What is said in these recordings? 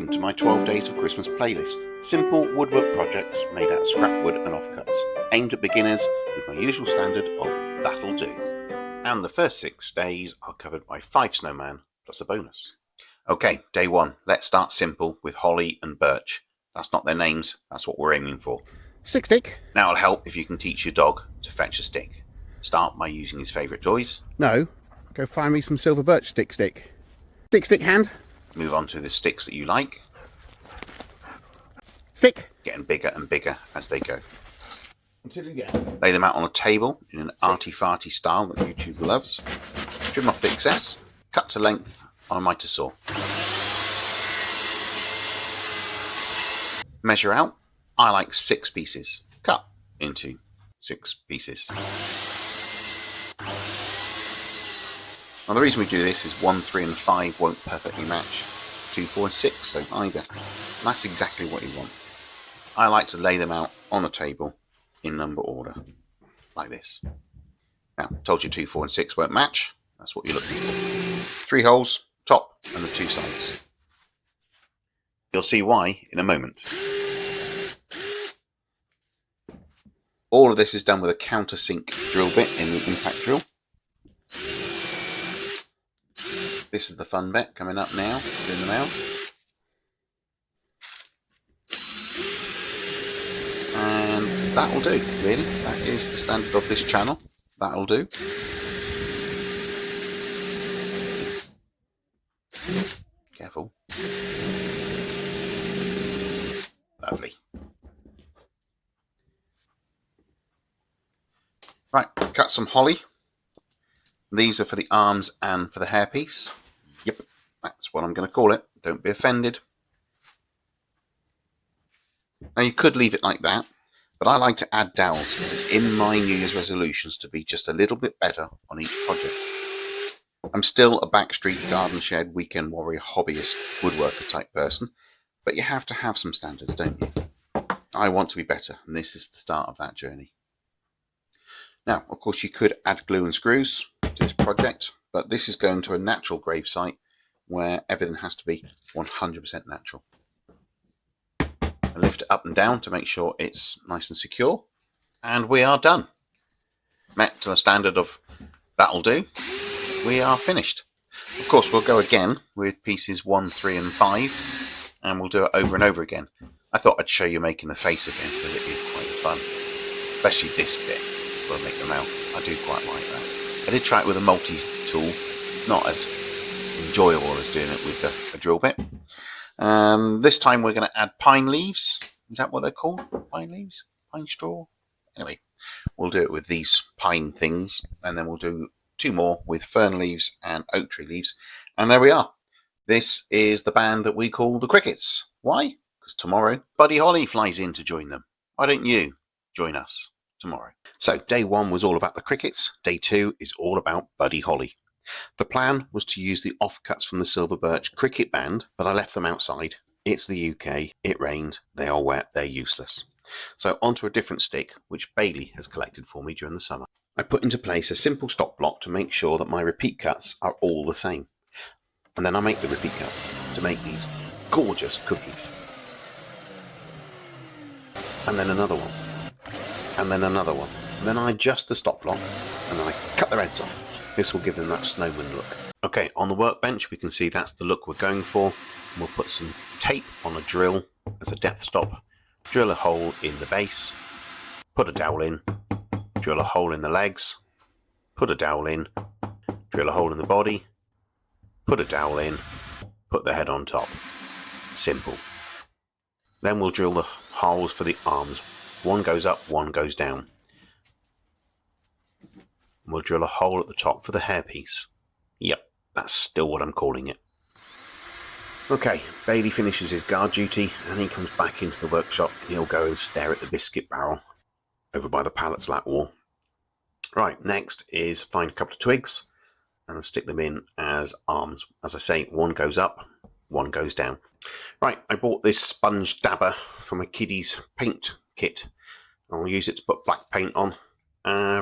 Welcome to my 12 Days of Christmas playlist. Simple woodwork projects made out of scrap wood and offcuts, aimed at beginners with my usual standard of that'll do. And the first 6 days are covered by 5 snowmen plus a bonus. Okay, day 1, let's start simple with holly and birch. That's not their names, that's what we're aiming for. Stick. Now it'll help if you can teach your dog to fetch a stick. Start by using his favourite toys. No, go find me some silver birch stick. Stick hand. Move on to the sticks that you like. Stick. Getting bigger and bigger as they go. Until you get. Lay them out on a table in an arty-farty style that YouTube loves. Trim off the excess. Cut to length on a mitre saw. Measure out. I like 6 pieces. Cut into 6 pieces. Now the reason we do this is 1, 3 and 5 won't perfectly match. 2, 4 and 6 don't either. That's exactly what you want. I like to lay them out on a table in number order, like this. Now, told you 2, 4 and 6 won't match. That's what you're looking for. 3 holes, top and the 2 sides. You'll see why in a moment. All of this is done with a countersink drill bit in the impact drill. This is the fun bit coming up now, doing them out. And that'll do, really. That is the standard of this channel. That'll do. Careful. Lovely. Right, cut some holly. These are for the arms and for the hairpiece. Yep, that's what I'm going to call it. Don't be offended. Now you could leave it like that, but I like to add dowels because it's in my New Year's resolutions to be just a little bit better on each project. I'm still a backstreet garden shed weekend warrior hobbyist woodworker type person, but you have to have some standards, don't you? I want to be better, and this is the start of that journey. Now, of course, you could add glue and screws to this project, but this is going to a natural grave site where everything has to be 100% natural. I lift it up and down to make sure it's nice and secure, and we are done. Met to the standard of that'll do, we are finished. Of course, we'll go again with pieces 1, 3 and 5, and we'll do it over and over again. I thought I'd show you making the face again because it is quite fun, especially this bit. Will make the mouth. I do quite like that. I did try it with a multi-tool, not as enjoyable as doing it with a drill bit. This time we're going to add pine leaves. Is that what they're called? Pine leaves? Pine straw? Anyway, we'll do it with these pine things, and then we'll do 2 more with fern leaves and oak tree leaves. And there we are. This is the band that we call the Crickets. Why? Because tomorrow Buddy Holly flies in to join them. Why don't you join us tomorrow? So day 1 was all about the crickets. Day 2 is all about Buddy Holly. The plan was to use the offcuts from the silver birch cricket band, but I left them outside. It's the UK, it rained, they are wet, they're useless. So onto a different stick, which Bailey has collected for me during the summer. I put into place a simple stop block to make sure that my repeat cuts are all the same. And then I make the repeat cuts to make these gorgeous cookies. And then another one. And then another one. And then I adjust the stop block and then I cut their heads off. This will give them that snowman look. Okay, on the workbench we can see that's the look we're going for. We'll put some tape on a drill as a depth stop, drill a hole in the base, put a dowel in, drill a hole in the legs, put a dowel in, drill a hole in the body, put a dowel in, put the head on top. Simple. Then we'll drill the holes for the arms. One goes up, one goes down. We'll drill a hole at the top for the hairpiece. Yep, that's still what I'm calling it. Okay, Bailey finishes his guard duty and he comes back into the workshop and he'll go and stare at the biscuit barrel over by the pallet slat wall. Right, next is find a couple of twigs and stick them in as arms. As I say, one goes up, one goes down. Right, I bought this sponge dabber from a kiddie's paint kit. I'll use it to put black paint on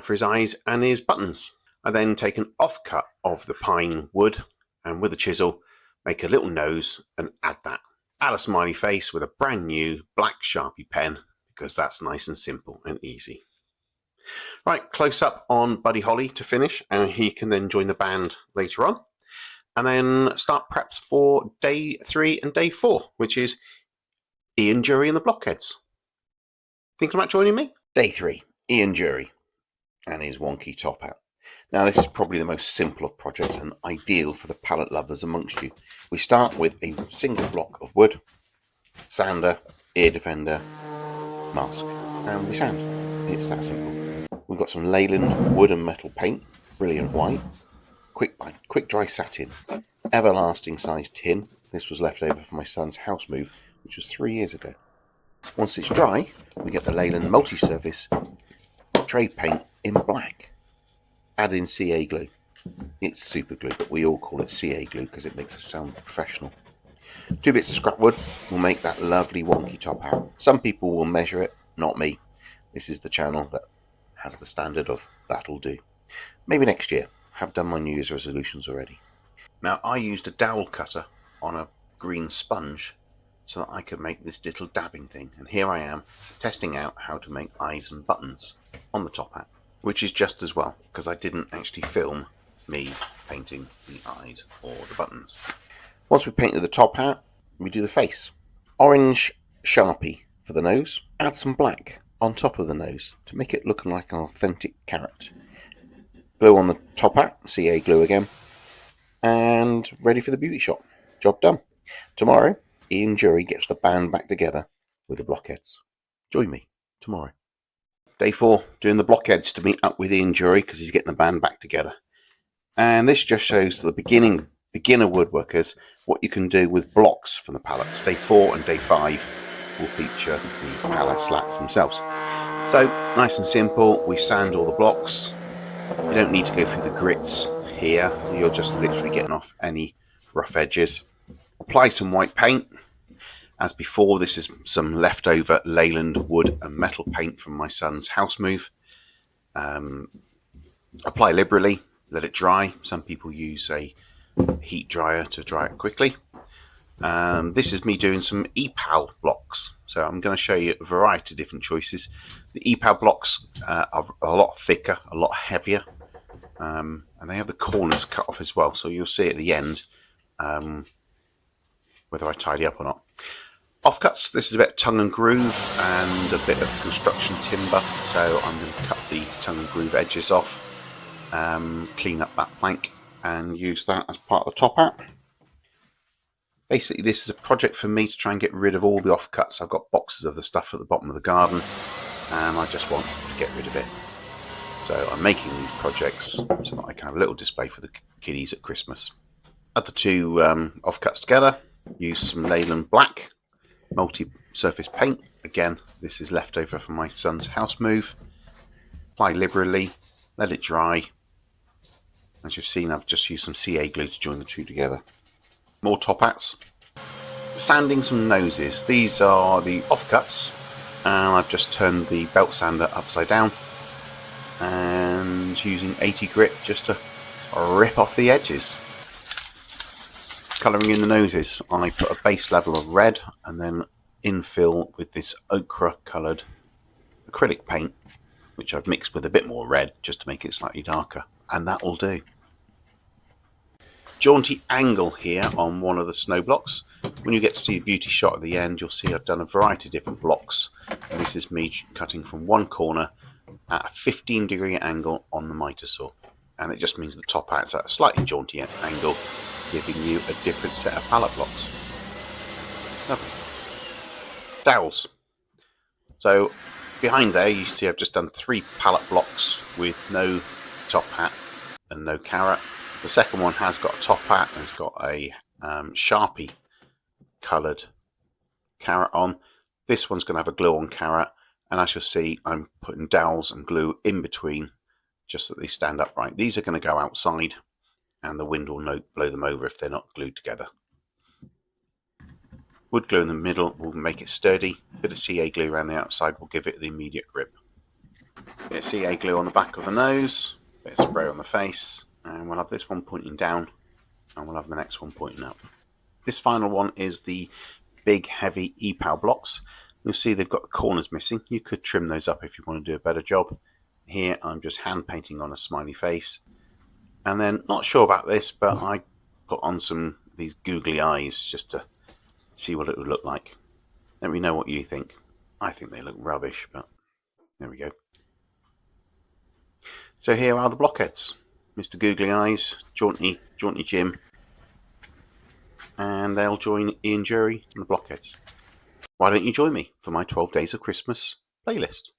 for his eyes and his buttons. I then take an offcut of the pine wood and with a chisel make a little nose and add that. add a smiley face with a brand new black Sharpie pen, because that's nice and simple and easy. Right, close up on Buddy Holly to finish, and he can then join the band later on. And then start preps for day 3 and day 4, which is Ian Jury and the Blockheads. Thinking about joining me? Day 3, Ian Jury and his wonky top hat. Now, this is probably the most simple of projects and ideal for the pallet lovers amongst you. We start with a single block of wood, sander, ear defender, mask, and we sand. It's that simple. We've got some Leyland wood and metal paint, brilliant white, quick dry satin, everlasting size tin. This was left over from my son's house move, which was 3 years ago. Once it's dry, we get the Leyland multi-surface trade paint in black. Add in CA glue. It's super glue, but we all call it CA glue because it makes us sound professional. 2 bits of scrap wood will make that lovely wonky top hat. Some people will measure it, not me. This is the channel that has the standard of that'll do. Maybe next year. Have done my New Year's resolutions already. Now, I used a dowel cutter on a green sponge so that I could make this little dabbing thing, and here I am testing out how to make eyes and buttons on the top hat, which is just as well because I didn't actually film me painting the eyes or the buttons. Once we painted the top hat, we do the face. Orange Sharpie for the nose, add some black on top of the nose to make it look like an authentic carrot. Glue on the top hat, CA glue again, and ready for the beauty shop. Job done. Tomorrow, Ian Jury gets the band back together with the Blockheads. Join me tomorrow. Day 4, doing the Blockheads to meet up with Ian Jury because he's getting the band back together. And this just shows to the beginner woodworkers what you can do with blocks from the pallets. Day 4 and day 5 will feature the pallet slats themselves. So, nice and simple, we sand all the blocks. You don't need to go through the grits here. You're just literally getting off any rough edges. Apply some white paint. As before, this is some leftover Leyland wood and metal paint from my son's house move. Apply liberally, let it dry. Some people use a heat dryer to dry it quickly. This is me doing some EPAL blocks. So I'm going to show you a variety of different choices. The EPAL blocks are a lot thicker, a lot heavier, and they have the corners cut off as well. So you'll see at the end whether I tidy up or not. Offcuts, this is a bit of tongue and groove and a bit of construction timber. So I'm going to cut the tongue and groove edges off, clean up that plank and use that as part of the top hat. Basically, this is a project for me to try and get rid of all the offcuts. I've got boxes of the stuff at the bottom of the garden, and I just want to get rid of it. So I'm making these projects so that I can have a little display for the kiddies at Christmas. Add the 2 offcuts together. Use some Leyland black multi-surface paint. Again, this is leftover from my son's house move. Apply liberally, let it dry. As you've seen, I've just used some CA glue to join the 2 together. More top hats. Sanding some noses. These are the offcuts, and I've just turned the belt sander upside down and using 80 grit just to rip off the edges. Colouring in the noses, I put a base level of red and then infill with this ochre coloured acrylic paint, which I've mixed with a bit more red just to make it slightly darker, and that will do. Jaunty angle here on one of the snow blocks. When you get to see the beauty shot at the end, you'll see I've done a variety of different blocks. And this is me cutting from one corner at a 15-degree angle on the miter saw. And it just means the top hat's at a slightly jaunty angle, giving you a different set of pallet blocks. Lovely. Dowels. So behind there, you see I've just done 3 pallet blocks with no top hat and no carrot. The second one has got a top hat and it's got a Sharpie coloured carrot on. This one's going to have a glue on carrot, and as you'll see, I'm putting dowels and glue in between just so that they stand upright. These are going to go outside and the wind will blow them over if they're not glued together. Wood glue in the middle will make it sturdy. A bit of CA glue around the outside will give it the immediate grip. Bit of CA glue on the back of the nose, bit of spray on the face, and we'll have this one pointing down and we'll have the next one pointing up. This final one is the big heavy EPAL blocks. You'll see they've got the corners missing. You could trim those up if you want to do a better job. Here I'm just hand painting on a smiley face. And then, not sure about this, but I put on some of these googly eyes just to see what it would look like. Let me know what you think. I think they look rubbish, but there we go. So here are the blockheads. Mr. Googly Eyes, Jaunty Jim, and they'll join Ian Jury and the blockheads. Why don't you join me for my 12 Days of Christmas playlist?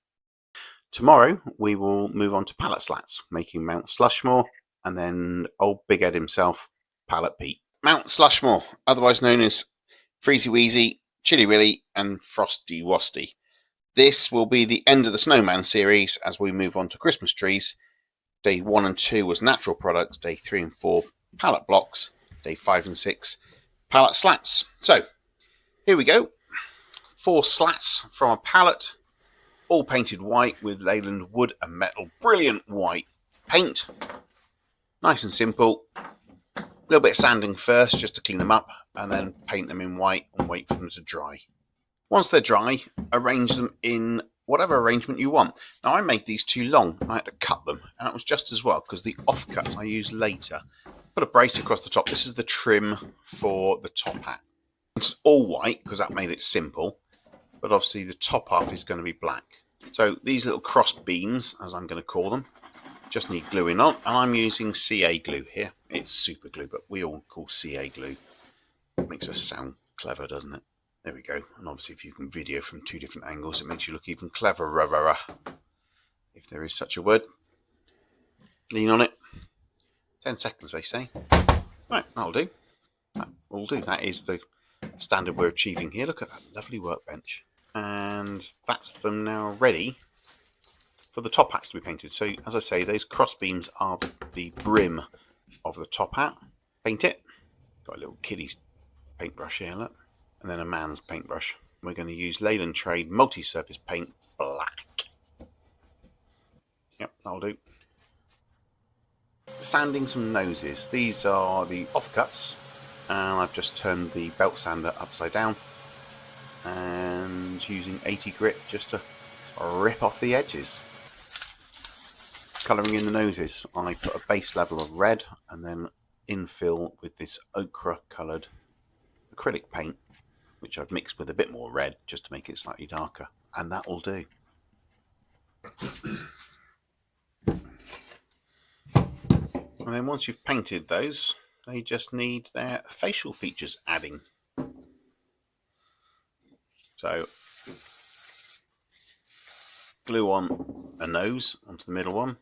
Tomorrow we will move on to pallet slats, making Mount Slushmore, and then old Big Ed himself, Pallet Pete. Mount Slushmore, otherwise known as Freezy Weezy, Chilly Willy, and Frosty Wasty. This will be the end of the Snowman series as we move on to Christmas trees. Day 1 and 2 was natural products. Day 3 and 4, pallet blocks. Day 5 and 6, pallet slats. So, here we go. 4 slats from a pallet, all painted white with Leyland wood and metal. Brilliant white paint. Nice and simple. A little bit of sanding first just to clean them up, and then paint them in white and wait for them to dry. Once they're dry, arrange them in whatever arrangement you want. Now I made these too long. I had to cut them, and that was just as well because the offcuts I use later. Put a brace across the top. This is the trim for the top hat. It's all white because that made it simple, but obviously the top half is going to be black. So these little cross beams, as I'm going to call them, just need gluing on, and I'm using CA glue here. It's super glue, but we all call CA glue. It makes us sound clever, doesn't it? There we go. And obviously if you can video from 2 different angles, it makes you look even cleverer, if there is such a word. Lean on it. 10 seconds, they say. Right, that'll do. That will do. That is the standard we're achieving here. Look at that lovely workbench. And that's them now ready for the top hats to be painted. So, as I say, those cross beams are the brim of the top hat. Paint it. Got a little kiddie's paintbrush here, look. And then a man's paintbrush. We're going to use Leyland Trade multi-surface paint black. Yep, that'll do. Sanding some noses. These are the offcuts, and I've just turned the belt sander upside down and using 80 grit just to rip off the edges. Colouring in the noses, I put a base level of red and then infill with this ochre coloured acrylic paint, which I've mixed with a bit more red just to make it slightly darker, and that will do. And then once you've painted those, they just need their facial features adding. So, glue on a nose onto the middle one,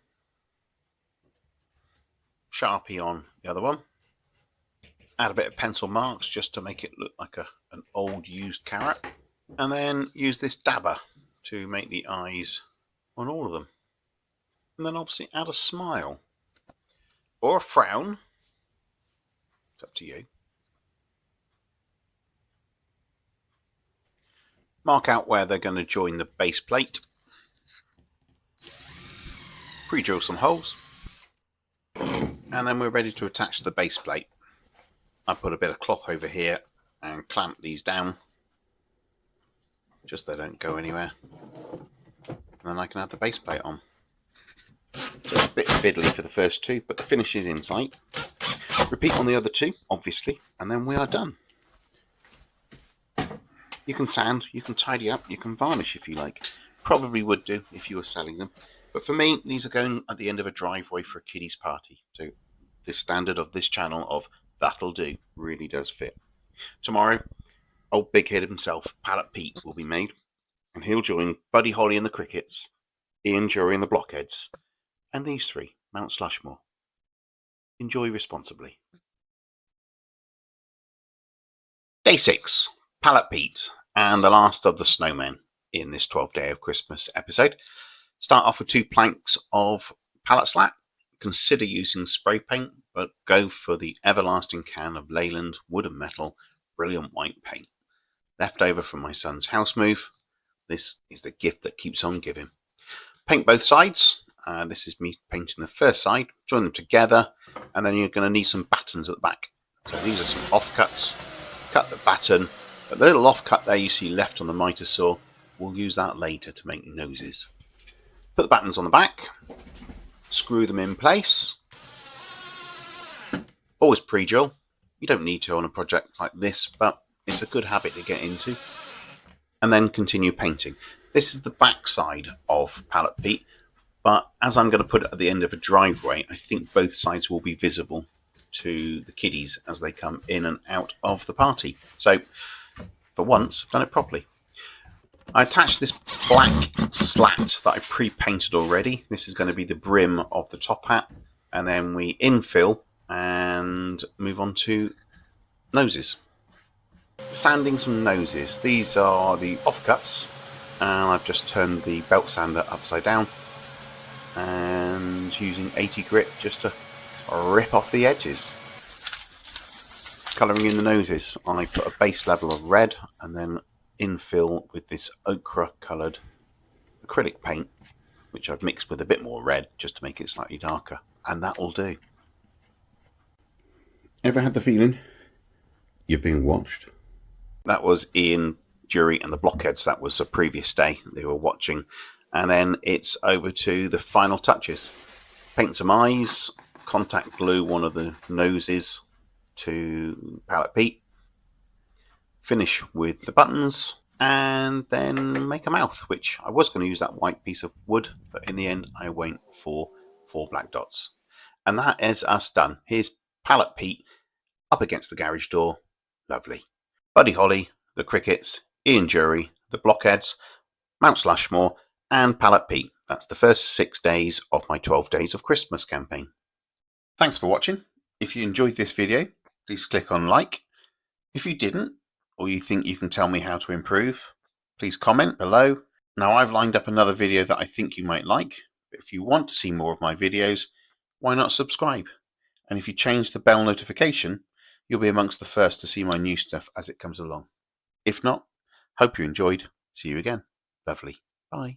Sharpie on the other one, add a bit of pencil marks just to make it look like an old used carrot, and then use this dabber to make the eyes on all of them. And then obviously add a smile. Or a frown. It's up to you. Mark out where they're going to join the base plate. Pre-drill some holes. And then we're ready to attach the base plate. I put a bit of cloth over here and clamp these down. Just so they don't go anywhere. And then I can add the base plate on. Just a bit fiddly for the first 2, but the finish is in sight. Repeat on the other 2, obviously, and then we are done. You can sand, you can tidy up, you can varnish if you like. Probably would do if you were selling them. But for me, these are going at the end of a driveway for a kiddie's party. So the standard of this channel of that'll do really does fit. Tomorrow, old Big Head himself, Pallet Pete, will be made. And he'll join Buddy Holly and the Crickets, Ian Jury and the Blockheads, and these 3, Mount Slushmore. Enjoy responsibly. Day 6, Pallet Pete, and the last of the snowmen in this 12 Day of Christmas episode. Start off with 2 planks of pallet slat. Consider using spray paint, but go for the everlasting can of Leyland wood and metal brilliant white paint. Left over from my son's house move. This is the gift that keeps on giving. Paint both sides. This is me painting the first side. Join them together, and then you're going to need some battens at the back. So these are some offcuts. Cut the batten, But the little offcut there you see left on the miter saw, we'll use that later to make noses. Put the battens on the back, screw them in place. Always pre-drill. You don't need to on a project like this, but it's a good habit to get into. And then continue painting. This is the back side of Pallet Pete, but as I'm going to put it at the end of a driveway, I think both sides will be visible to the kiddies as they come in and out of the party. So for once, I've done it properly. I attached this black slat that I pre-painted already. This is going to be the brim of the top hat, and then we infill and move on to noses. Sanding some noses. These are the offcuts, and I've just turned the belt sander upside down and using 80 grit just to rip off the edges. Colouring in the noses, I put a base level of red and then infill with this ochre coloured acrylic paint, which I've mixed with a bit more red just to make it slightly darker, and that will do. Ever had the feeling you're being watched? That was Ian, Jury and the blockheads. That was a previous day they were watching. And then it's over to the final touches. Paint some eyes, contact glue one of the noses to Pallet Pete, finish with the buttons, and then make a mouth, which I was going to use that white piece of wood, but in the end I went for 4 black dots. And that is us done. Here's Pallet Pete up against the garage door. Lovely. Buddy Holly, the Crickets, Ian Jury, the Blockheads, Mount Slashmore, and Pallet Pete. That's the first 6 days of my 12 Days of Christmas campaign. Thanks for watching. If you enjoyed this video, please click on like. If you didn't, or you think you can tell me how to improve, please comment below. Now I've lined up another video that I think you might like, but if you want to see more of my videos, why not subscribe? And if you change the bell notification, you'll be amongst the first to see my new stuff as it comes along. If not, hope you enjoyed. See you again. Lovely. Bye.